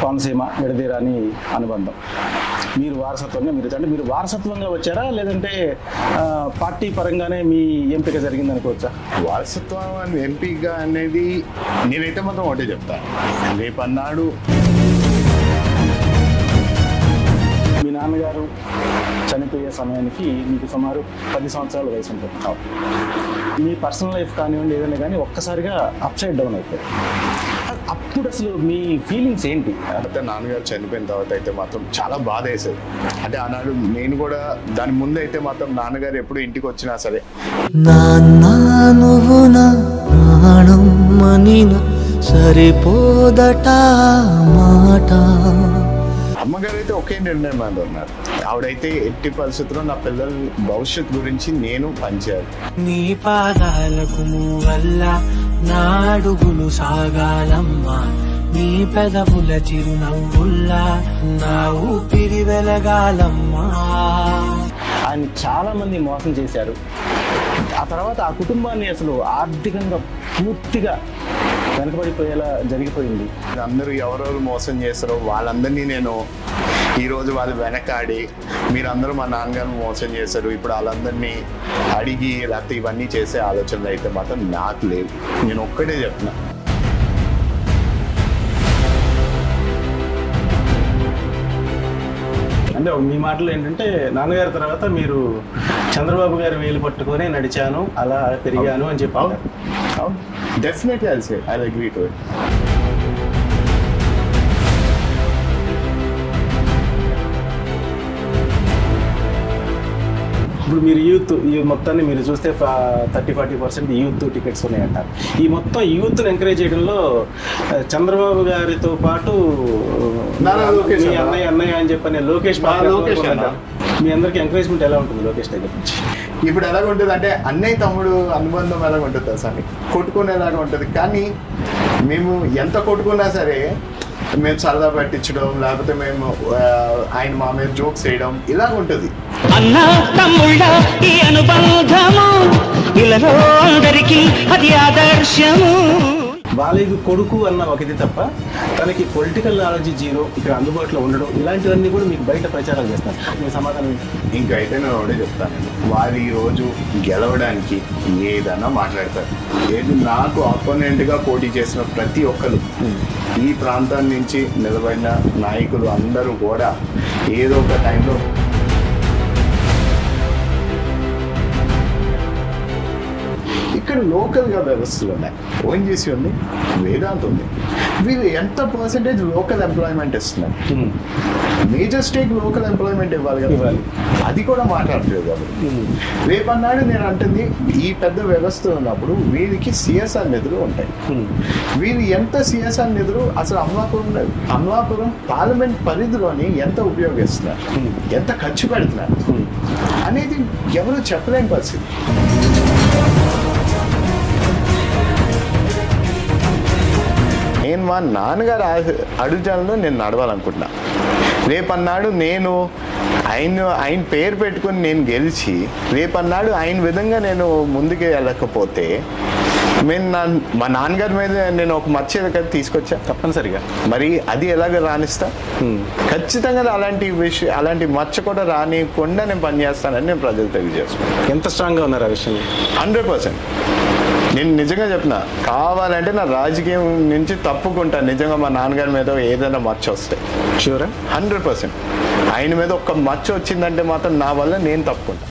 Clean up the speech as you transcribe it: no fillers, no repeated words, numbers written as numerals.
కోనసీమ విడదీరాని అనుబంధం. మీరు వారసత్వంగా మీరు వారసత్వంగా వచ్చారా, లేదంటే పార్టీ పరంగానే మీ ఎంపిక జరిగింది అనుకోవచ్చా? వారసత్వం ఎంపిక అనేది నేనైతే మాత్రం ఒకటే చెప్తాను. రేపన్నాడు మీ నాన్నగారు చనిపోయే సమయానికి మీకు సుమారు 10 సంవత్సరాల వయసు ఉంటుంది. మీ పర్సనల్ లైఫ్ కానివ్వండి ఏదైనా కానీ ఒక్కసారిగా అప్ సైడ్ డౌన్ అయిపోయి, అప్పుడు అసలు మీ ఫీలింగ్స్ ఏంటి? అంటే నాన్నగారు చనిపోయిన తర్వాత అయితే మాత్రం చాలా బాధ వేసేది. అంటే ఆనాడు నేను కూడా దాని ముందు అయితే మాత్రం నాన్నగారు ఎప్పుడు ఇంటికి వచ్చినా సరే సరిపోదట మాట. అమ్మగారు అయితే ఒకే నిర్ణయం అని ఉన్నారు. ఆవిడైతే ఎట్టి పరిస్థితుల్లో నా పిల్లల భవిష్యత్తు గురించి నేను పనిచేయాలి. నీ పాదాలకు వల్ల నా అడుగులు సాగాలమ్మా, నీ పెదవుల చిరునవ్వుల్లా నా ఊపిరి వెలగాలమ్మా. ఆయన చాలా మంది మోసం చేశారు. ఆ తర్వాత ఆ కుటుంబాన్ని అసలు ఆర్థికంగా పూర్తిగా వెనకబడిపోయేలా జరిగిపోయింది. అందరూ ఎవరెవరు మోసం చేస్తారో వాళ్ళందరినీ నేను ఈరోజు వాళ్ళు వెనకాడి మీరందరూ మా నాన్నగారు మోసం చేశారు, ఇప్పుడు వాళ్ళందరినీ అడిగి లేకపోతే ఇవన్నీ చేసే ఆలోచనలు అయితే మాత్రం నాకు లేవు. నేను ఒక్కటే చెప్తున్నా, అంటే మీ మాటలు ఏంటంటే నాన్నగారి తర్వాత మీరు చంద్రబాబు గారి వేలు పట్టుకొని నడిచాను, అలా పెరిగాను అని చెప్పాను. Definitely I agree to it. ఇప్పుడు మీరు ఈ మొత్తాన్ని మీరు చూస్తే 30-40% యూత్ టికెట్స్ ఉన్నాయంటారు. ఈ మొత్తం యూత్ని ఎంకరేజ్ చేయడంలో చంద్రబాబు గారితో పాటు మీ అన్నయ్య అని చెప్పని లోకేష్ మీ అందరికి ఎంకరేజ్మెంట్ ఎలా ఉంటుంది లోకేష్ దగ్గర నుంచి? ఇప్పుడు ఎలాగ ఉంటుంది అంటే అన్నయ్య తమ్ముడు అనుబంధం ఎలాగ ఉంటుంది అసలు కొట్టుకునేలాగా ఉంటుంది. కానీ మేము ఎంత కొట్టుకున్నా సరే మేము సరదా పట్టించడం, లేకపోతే మేము ఆయన మా మీద జోక్స్ వేయడం ఇలాగ ఉంటుంది. అన్నా తమ్ముళ్ళ ఈ అనుబంధము ఇలాలో అందరికీ అది ఆదర్శము. బాలయ్య కొడుకు అన్న ఒకటి తప్ప తనకి పొలిటికల్ నాలెడ్జ్ జీరో, ఇక్కడ అందుబాటులో ఉండడం, ఇలాంటివన్నీ కూడా మీకు బయట ప్రచారాలు చేస్తారు. మీ సమాధానం ఇంకా అయితే నేను ఒకటే చెప్తాను, వారు ఈరోజు గెలవడానికి ఏదన్నా మాట్లాడతారు. ఏది నాకు ఆపోనెంట్గా పోటీ చేసిన ప్రతి ఒక్కరు ఈ ప్రాంతాన్ని నుంచి నిలబడిన నాయకులు అందరూ కూడా ఏదో ఒక టైంలో ఇక్కడ లోకల్గా వ్యవస్థలు ఉన్నాయి. ఓఎన్జీసీ ఉంది, వేదాంత్ ఉంది. వీళ్ళు ఎంత పర్సెంటేజ్ లోకల్ ఎంప్లాయ్మెంట్ ఇస్తున్నారు? మేజర్ స్టేక్ లోకల్ ఎంప్లాయ్మెంట్ ఇవ్వాలి కదా, అది కూడా మాట్లాడలేదు కాబట్టి. రేపన్నాడు నేను అంటుంది ఈ పెద్ద వ్యవస్థ ఉన్నప్పుడు వీరికి సిఎస్ఆర్ నిధులు ఉంటాయి. వీళ్ళు ఎంత సిఎస్ఆర్ నిధులు అసలు అమలాపురం పార్లమెంట్ పరిధిలోని ఎంత ఉపయోగిస్తున్నారు, ఎంత ఖర్చు పెడుతున్నారు అనేది ఎవరు చెప్పలేని పరిస్థితి. నేను మా నాన్నగారు అడుగుజాలలో నేను నడవాలనుకుంటున్నా. రేపన్నాడు నేను ఆయన పేరు పెట్టుకుని నేను గెలిచి రేపన్నాడు ఆయన విధంగా నేను ముందుకు వెళ్ళకపోతే మా నాన్నగారి మీద నేను ఒక మచ్చ తీసుకొచ్చా తప్పనిసరిగా. మరి అది ఎలాగ రాణిస్తా? ఖచ్చితంగా అలాంటి మచ్చ కూడా రానికుండా నేను పనిచేస్తానని నేను ప్రజలు తెలియజేస్తాను. ఎంత స్ట్రాంగ్గా ఉన్నారు ఆ విషయంలో? 100%. నేను నిజంగా చెప్తున్నా, కావాలంటే నా రాజకీయం నుంచి తప్పుకుంటా నిజంగా మా నాన్నగారి మీద ఏదైనా మచ్చ వస్తే. షూరా? 100%. ఆయన మీద ఒక్క మచ్చ వచ్చిందంటే మాత్రం నా వల్ల నేను తప్పుకుంటా.